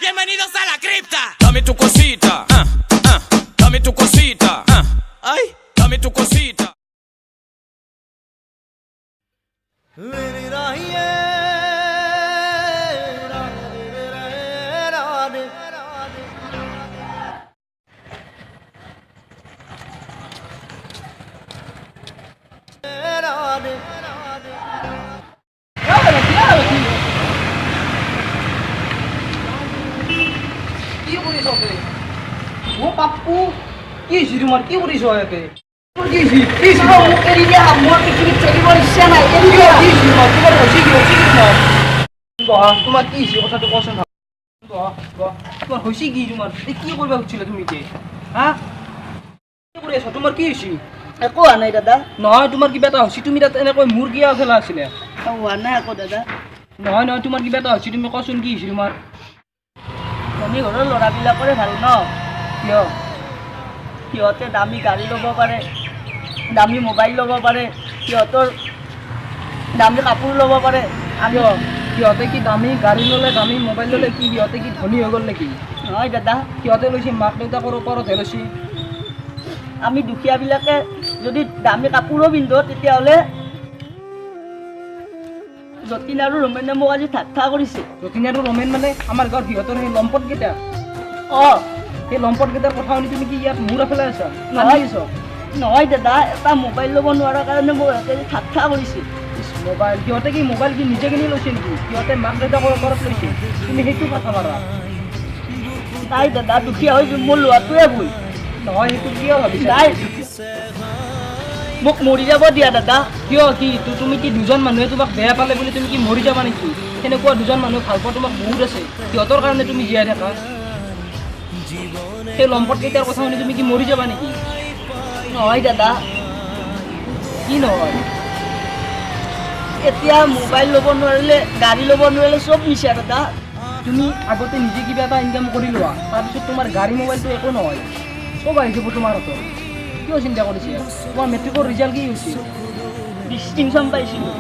Bienvenidos a la cripta. Dame tu cosita, dame tu cosita, ay, dame tu cosita. ও পাপ্পু কি হইছে তোমার কি করিস এতে তোর কি হইছে এই সব এরি দিয়া মোর পৃথিবী চলিবার ইচ্ছা নাই এরি দিয়া কি হইছে তোমার হইছে কি না তোমার কি হইছে কথাটা কোসন তোমার হইছে কি তোমার এই কি করবা হচ্ছিল তুমি কে হ্যাঁ কি করিস তোমার কি হইছে একো নাই দাদা নহয় তোমাৰ কিবা এটা হইছে তুমি তাত এনেকৈ মুৰ্গীয়া খেলা আছিলে হোৱা নাই আকৌ দাদা নহয় নহয় তোমাৰ কিবা এটা হইছে তুমি কচোন কি হইছে তোমাৰ ধনী ঘৰৰ ল'ৰাবিলাকৰে ভাল ন কিয় সিহঁতে দামী গাড়ী ল'ব পাৰে দামী মোবাইল ল'ব পাৰে সিহঁতৰ দামী কাপোৰ ল'ব পাৰে আমি কিয় সিহঁতে কি দামী গাড়ী ল'লে দামী মোবাইল ল'লে কি সিহঁতে কি ধনী হৈ গ'ল নেকি নহয় দাদা সিহঁতে লৈছে মাক দেউতাকৰ ওপৰতহে লৈছে আমি দুখীয়াবিলাকে যদি দামী কাপোৰো পিন্ধো তেতিয়াহ'লে যতীন আৰু ৰমেনে মোক আজি ঠাট্টা কৰিছে যতীন আৰু ৰমেন মানে আমাৰ ঘৰত সিহঁতৰ সেই লম্পটকেইটা অঁ সেই লম্পটকেইটাৰ কথা শুনি তুমি কি ইয়াত মূৰ এফালে আছা নহয় নহয় দাদা এটা মোবাইল ল'ব নোৱাৰাৰ কাৰণে মোক সিহঁতে ঠাট্টা কৰিছে মোবাইল সিহঁতে কি মোবাইল কি নিজে কিনি লৈছে নেকি সিহঁতে মাক দেউতাকৰ ওপৰত লৈছে তুমি সেইটো কথা মাৰা নাই দাদা দুখীয়া হৈ মোৰ ল'ৰাটোৱে ভুল নহয় সেইটো কিয় ভাবিছা নাই মোক মৰি যাব দিয়া দাদা কিয় কি তুমি কি দুজন মানুহে তোমাক বেয়া পালে বুলি তুমি কি মৰি যাবা নেকি সেনেকুৱা দুজন মানুহ ভাল পোৱা তোমাক বহুত আছে সিহঁতৰ কাৰণে তুমি জীয়াই থাকা সেই লম্পটকেইটাৰ কথা শুনি তুমি কি মৰি যাবা নেকি নহয় দাদা কি নহয় এতিয়া মোবাইল ল'ব নোৱাৰিলে গাড়ী ল'ব নোৱাৰিলে চব মিছা দাদা তুমি আগতে নিজে কিবা এটা ইনকাম কৰি লোৱা তাৰপিছত তোমাৰ গাড়ী মোবাইলটো একো নহয় চব আহি যাব তোমাৰ হাতত কিয় চিন্তা কৰিছে তোমাৰ মেট্ৰিকৰ ৰিজাল্ট কি হৈছে ডিষ্টিংশ্যন পাইছিলোঁ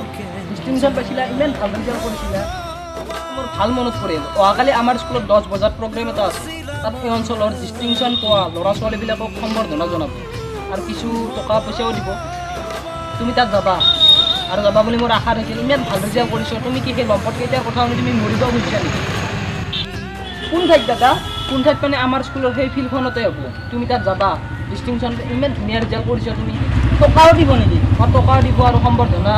ডিষ্টিংশ্যন পাইছিলা ইমান ভাল ৰিজাল্ট কৰিছিলা মোৰ ভাল মনত পৰিল অহাকালি আমাৰ স্কুলত 10 বজাত প্ৰগ্ৰেম এটা আছে তাত এই অঞ্চলৰ ডিষ্টিংশ্যন পোৱা ল'ৰা ছোৱালীবিলাকক সম্বৰ্ধনা জনাব আৰু কিছু টকা পইচাও দিব তুমি তাত যাবা আৰু যাবা বুলি মোৰ আশা থাকিল ইমান ভাল ৰিজাল্ট কৰিছোঁ তুমি কি সেই লম্পটকেইটাৰ কথা শুনি তুমি মৰিব খুজিছা নেকি কোন ঠাইত দাদা কোন ঠাইত মানে আমাৰ স্কুলৰ সেই ফিল্ডখনতে হ'ব তুমি তাত যাবা ডিষ্টিংশ্যন ইমান ধুনীয়া ৰিজাল্ট কৰিছা তুমি টকাও দিব নেকি টকা দিব আৰু সম্বৰ্ধনা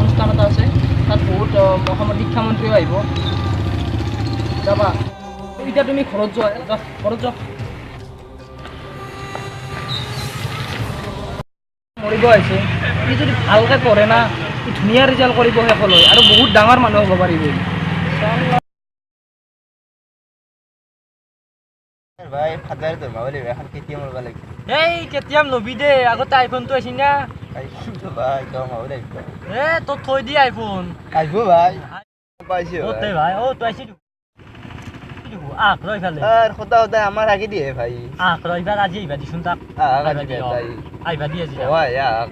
অনুষ্ঠান এটা আছে তাত বহুত অসমৰ শিক্ষামন্ত্ৰীও আহিব যাবা এতিয়া তুমি ঘৰত যোৱা ঘৰত যোৱা মৰিব আহিছে ই যদি ভালকৈ পঢ়ে না ই ধুনীয়া ৰিজাল্ট কৰিব শেষলৈ আৰু বহুত ডাঙৰ মানুহ হ'ব পাৰিব ভাই ফাদাৰ ধৰ্মা বুলি এখন কেতিয়াম ল'ব লাগিব এই কেতিয়াম নবি দে আগতে আইফোনটো আছিল না আহিছো ভাই ধৰ্মা বুলি আহিব তোক থৈ দি আইফোন আহিব ভাই পাইছো তই ভাই তই আহিছি আখ ৰৈ ফেলে আৰ খোদা খোদা আমাৰ আগে দিয়ে ভাই আখ ৰৈ ফেলে আজি আহিবা দিচোন তাক আগে দিয়ে ভাই আহিবা দি আজি ওই ইয়াক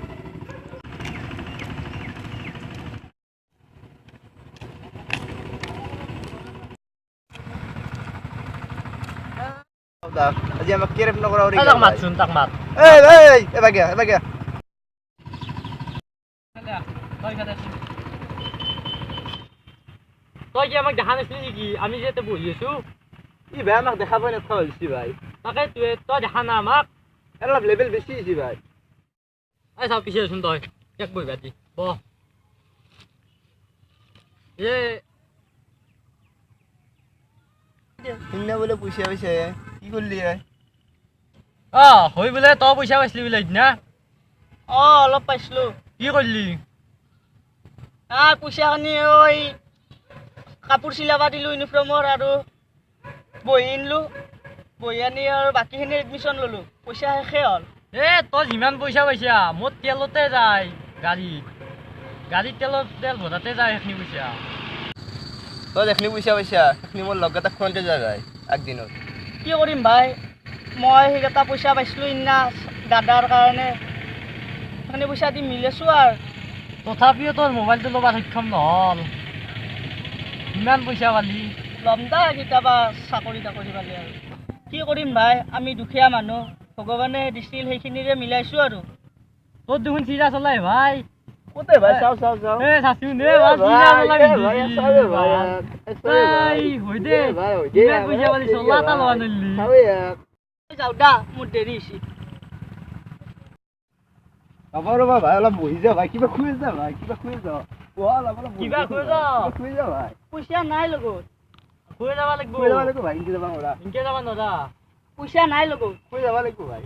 আজি আমাক কেৰেপ নকৰা ওৰি তাক মাতচোন তাক মাত এই এই এবা গিয়া তই কি আমাক দেখা নাছিলি নেকি আমি যে বহি আছো ই ভাই আমাক দেখা পাই নাথা হলছি ভাই তাকে তই দেখা না আমাক অলপ লেভেল বেছি হৈছে ভাই এই চাও পিছে আছোন তই এক বহিবা দি বহ সিদিনা বোলে পইচা পাইছে কি করলি হৈ বোলে তই পইচা পাইছিলি বোলে সিদিনা অলপ পাইছিলোঁ কি কৰিলি পইচাখিনি ঐ কাপোৰ চিলাব দিলোঁ ইউনিফৰ্মৰ আৰু বহি আনিলোঁ বহি আনি আৰু বাকীখিনি এডমিশ্যন ল'লোঁ পইচা শেষে হ'ল তই যিমান পইচা পাইছা মোৰ তেলতে যায় গাড়ীত তেল ভৰাতে যায় সেইখিনি পইচা তই যেখনি পইচা পাইছা সেইখিনি মোৰ লগ এটা খুৱাওঁতে যায় আগদিনত কি কৰিম ভাই মই সেইকেইটা পইচা পাইছিলোঁ ইনা দাদাৰ কাৰণে সেইখিনি পইচা দি মিলাইছোঁ আৰু তথাপিও তোৰ মোবাইলটো ল'ব সক্ষম নহ'ল ইমান পইচা পালি ল'ম দা কেতিয়াবা চাকৰি তাকৰি পালে আৰু কি কৰিম ভাই আমি দুখীয়া মানুহ ভগৱানে দিছিল সেইখিনিৰে মিলাইছোঁ আৰু তোৰ দেখোন চিৰা চলাই ভাই কোতে ভাই চাও চাও চাও এ চাচি নে ভাই চিৰা চলাই হৈ দে ইমান পইচা পালি চলা এটা লোৱা নলি যাওঁ দা মোৰ দেৰি হৈছে ৰবা ভাই অলপ বহি যা ভাই কিবা খুই যা ভাই কিবা খুই যা কিবা খুই যা খুই যা ভাই পইচা নাই লগত খুই যাব লাগিব খুই যাব লাগিব ভাই ইনকে যাবা ওরা ইনকে যাব নৰা পইচা নাই লগত খুই যাব লাগিব ভাই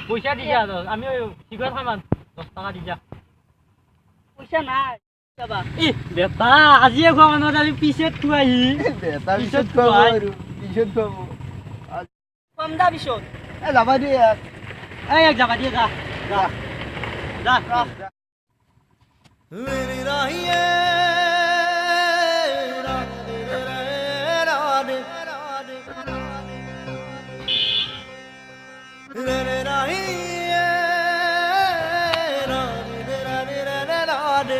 পইচা দি যা আমি চিগাৰেট খাম 10 টাকা দি যা পইচা নাই যাবা ই বেটা আজিয়ে খোৱা মানুহ আমি পিছত খুৱাহি বেটা পিছত খাব আৰু পিছত খাব কম দা পিছত এ যাবা দি এই এক যাবা দিয়ে যা যা যা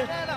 Ra